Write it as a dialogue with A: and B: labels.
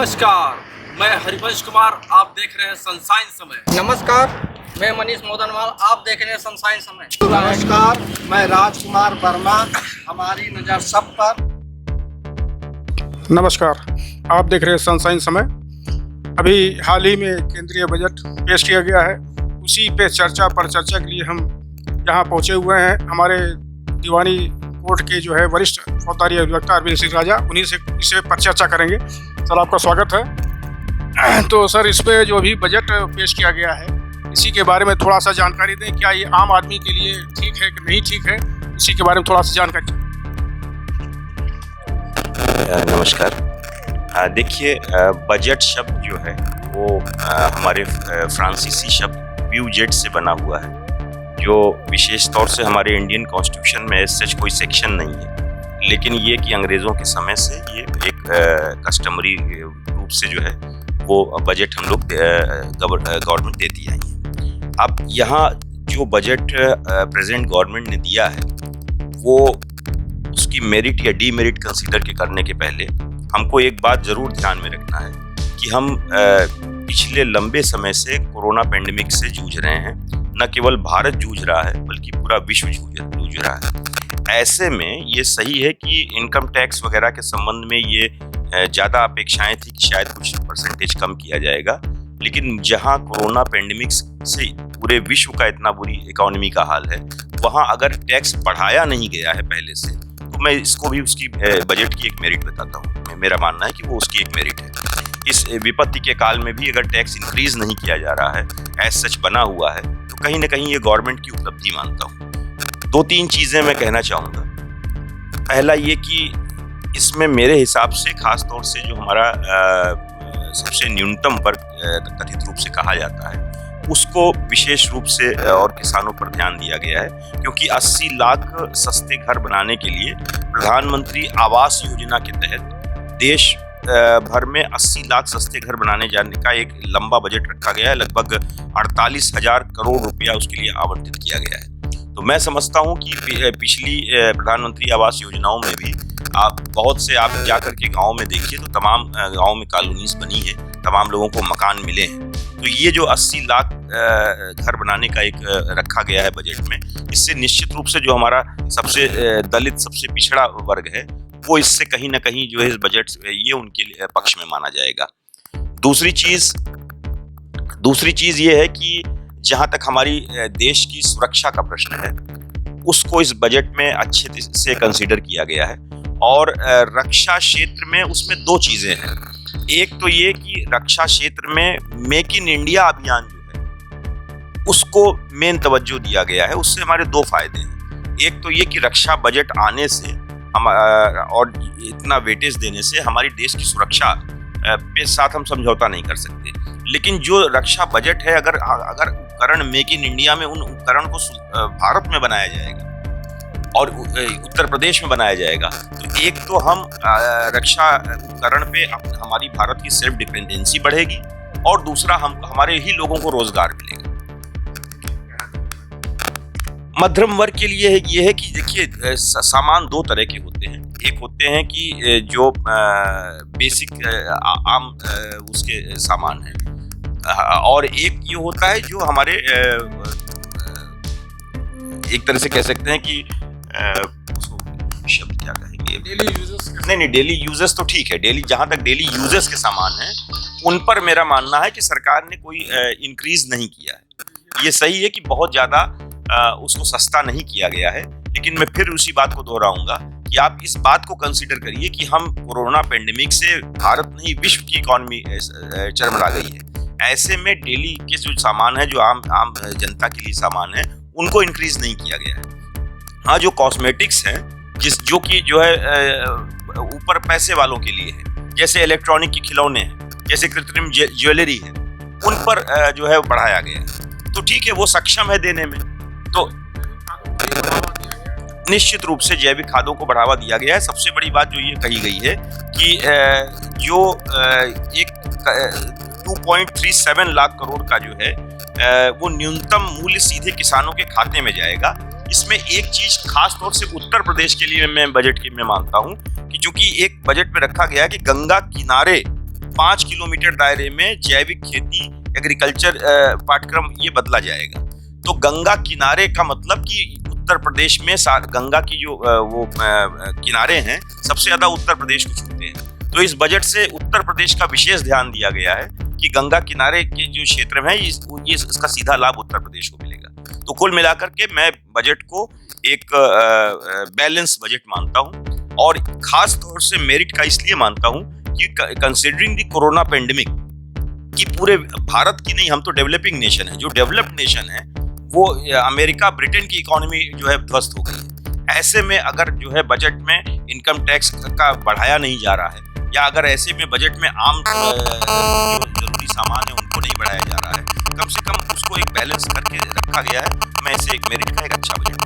A: नमस्कार, मैं हरिवंश कुमार, आप देख रहे हैं सनशाइन समय।
B: नमस्कार, मैं मनीष मोदनवाल, आप देख रहे हैं सनशाइन समय।
C: नमस्कार, मैं राजकुमार वर्मा, हमारी नज़र सब पर।
D: नमस्कार, आप देख रहे हैं सनशाइन समय। अभी हाल ही में केंद्रीय बजट पेश किया गया है, उसी पे चर्चा के लिए हम यहाँ पहुँचे हुए हैं। हमारे दीवानी कोर्ट के जो है वरिष्ठ फौजदारी अधिवक्ता अरविंद सिंह राजा, उन्हीं से इस पर चर्चा करेंगे। सर, आपका स्वागत है। तो सर, इस पे जो अभी बजट पेश किया गया है, इसी के बारे में थोड़ा सा जानकारी दें। क्या ये आम आदमी के लिए ठीक है कि नहीं ठीक है, इसी के बारे में थोड़ा सा जानकारी।
E: नमस्कार। देखिए, बजट शब्द जो है वो हमारे फ्रांसीसी शब्द ब्यूजेट से बना हुआ है, जो विशेष तौर से हमारे इंडियन कॉन्स्टिट्यूशन में सच कोई सेक्शन नहीं है, लेकिन ये कि अंग्रेज़ों के समय से ये एक कस्टमरी रूप से जो है वो बजट हम लोग गवर्नमेंट देती आई है। अब यहाँ जो बजट प्रेजेंट गवर्नमेंट ने दिया है, वो उसकी मेरिट या डीमेरिट कंसीडर के करने के पहले हमको एक बात ज़रूर ध्यान में रखना है कि हम पिछले लंबे समय से कोरोना पेंडेमिक से जूझ रहे हैं। न केवल भारत जूझ रहा है, बल्कि पूरा विश्व जूझ रहा है। ऐसे में ये सही है कि इनकम टैक्स वगैरह के संबंध में ये ज़्यादा अपेक्षाएं थी कि शायद कुछ परसेंटेज कम किया जाएगा, लेकिन जहां कोरोना पेंडेमिक से पूरे विश्व का इतना बुरी इकोनॉमी का हाल है, वहां अगर टैक्स बढ़ाया नहीं गया है पहले से, तो मैं इसको भी उसकी बजट की एक मेरिट बताता हूँ। मेरा मानना है कि वो उसकी एक मेरिट है। इस विपत्ति के काल में भी अगर टैक्स इंक्रीज नहीं किया जा रहा है, एज सच बना हुआ है, तो कहीं ना कहीं ये गवर्नमेंट की उपलब्धि मानता हूँ। दो तीन चीज़ें मैं कहना चाहूँगा। पहला ये कि इसमें मेरे हिसाब से खास तौर से जो हमारा सबसे न्यूनतम वर्ग कथित रूप से कहा जाता है, उसको विशेष रूप से और किसानों पर ध्यान दिया गया है, क्योंकि 80 लाख सस्ते घर बनाने के लिए प्रधानमंत्री आवास योजना के तहत देश भर में 80 लाख सस्ते घर बनाने जाने का एक लंबा बजट रखा गया है। लगभग 48,000 करोड़ रुपया उसके लिए आवंटित किया गया है। तो मैं समझता हूं कि पिछली प्रधानमंत्री आवास योजनाओं में भी बहुत से आप जाकर के गाँव में देखिए तो तमाम गाँव में कॉलोनीज बनी है, तमाम लोगों को मकान मिले हैं। तो ये जो 80 लाख घर बनाने का एक रखा गया है बजट में, इससे निश्चित रूप से जो हमारा सबसे दलित, सबसे पिछड़ा वर्ग है, वो इससे कहीं ना कहीं जो है इस बजट ये उनके पक्ष में माना जाएगा। दूसरी चीज ये है कि जहां तक हमारी देश की सुरक्षा का प्रश्न है, उसको इस बजट में अच्छे से कंसीडर किया गया है। और रक्षा क्षेत्र में उसमें दो चीजें हैं। एक तो ये कि रक्षा क्षेत्र में मेक इन इंडिया अभियान जो है, उसको मेन तवज्जो दिया गया है। उससे हमारे दो फायदे हैं। एक तो ये कि रक्षा बजट आने से हम और इतना वेटेज देने से हमारी देश की सुरक्षा के साथ हम समझौता नहीं कर सकते, लेकिन जो रक्षा बजट है, अगर उपकरण मेक इन इंडिया में, उन उपकरण को भारत में बनाया जाएगा और उत्तर प्रदेश में बनाया जाएगा, तो एक तो हम रक्षा उपकरण पे हमारी भारत की सेल्फ डिपेंडेंसी बढ़ेगी, और दूसरा हमारे ही लोगों को रोजगार मिलेगा। मध्यम वर्ग के लिए ये है कि देखिए, सामान दो तरह के होते हैं। एक होते हैं कि जो बेसिक आम उसके सामान है, और एक ये होता है जो हमारे एक तरह से कह सकते हैं कि उसको शब्द क्या कहेंगे,
D: डेली यूजर्स।
E: नहीं, डेली यूजर्स तो ठीक है। जहां तक डेली यूजर्स के सामान है, उन पर मेरा मानना है कि सरकार ने कोई इंक्रीज नहीं किया है। ये सही है कि बहुत ज्यादा उसको सस्ता नहीं किया गया है, लेकिन मैं फिर उसी बात को दोहराऊंगा कि आप इस बात को कंसीडर करिए कि हम कोरोना पेंडेमिक से भारत नहीं, विश्व की इकोनॉमी चरमरा गई है। ऐसे में डेली के जो सामान है, जो आम जनता के लिए सामान है, उनको इंक्रीज नहीं किया गया है। हाँ, जो कॉस्मेटिक्स हैं, जो कि जो है ऊपर पैसे वालों के लिए है, जैसे इलेक्ट्रॉनिक के खिलौने हैं, जैसे कृत्रिम ज्वेलरी है, उन पर जो है बढ़ाया गया है। तो ठीक है, वो सक्षम है देने में। तो निश्चित रूप से जैविक खादों को बढ़ावा दिया गया है। सबसे बड़ी बात जो ये कही गई है कि जो एक 2.37 लाख करोड़ का जो है वो न्यूनतम मूल्य सीधे किसानों के खाते में जाएगा। इसमें एक चीज खास तौर से उत्तर प्रदेश के लिए मैं बजट की मैं मानता हूं कि चूंकि एक बजट में रखा गया है कि गंगा किनारे 5 किलोमीटर दायरे में जैविक खेती एग्रीकल्चर पाठ्यक्रम ये बदला जाएगा। तो गंगा किनारे का मतलब कि उत्तर प्रदेश में गंगा की जो किनारे हैं सबसे ज्यादा उत्तर प्रदेश को छूते हैं। तो इस बजट से उत्तर प्रदेश का विशेष ध्यान दिया गया है कि गंगा किनारे के जो क्षेत्र में इसका सीधा लाभ उत्तर प्रदेश को मिलेगा। तो कुल मिलाकर के मैं बजट को एक बैलेंस बजट मानता हूं, और खास तौर से मेरिट का इसलिए मानता हूं कि कंसिडरिंग द कोरोना पेंडेमिक कि पूरे भारत की नहीं, हम तो डेवलपिंग नेशन है, जो डेवलप्ड नेशन है वो अमेरिका ब्रिटेन की इकोनॉमी जो है ध्वस्त हो गई है। ऐसे में अगर जो है बजट में इनकम टैक्स का बढ़ाया नहीं जा रहा है, या अगर ऐसे में बजट में आम जो जरूरी सामान है उनको नहीं बढ़ाया जा रहा है, कम से कम उसको एक बैलेंस करके रखा गया है, मैं इसे एक मेरिट का एक अच्छा बजट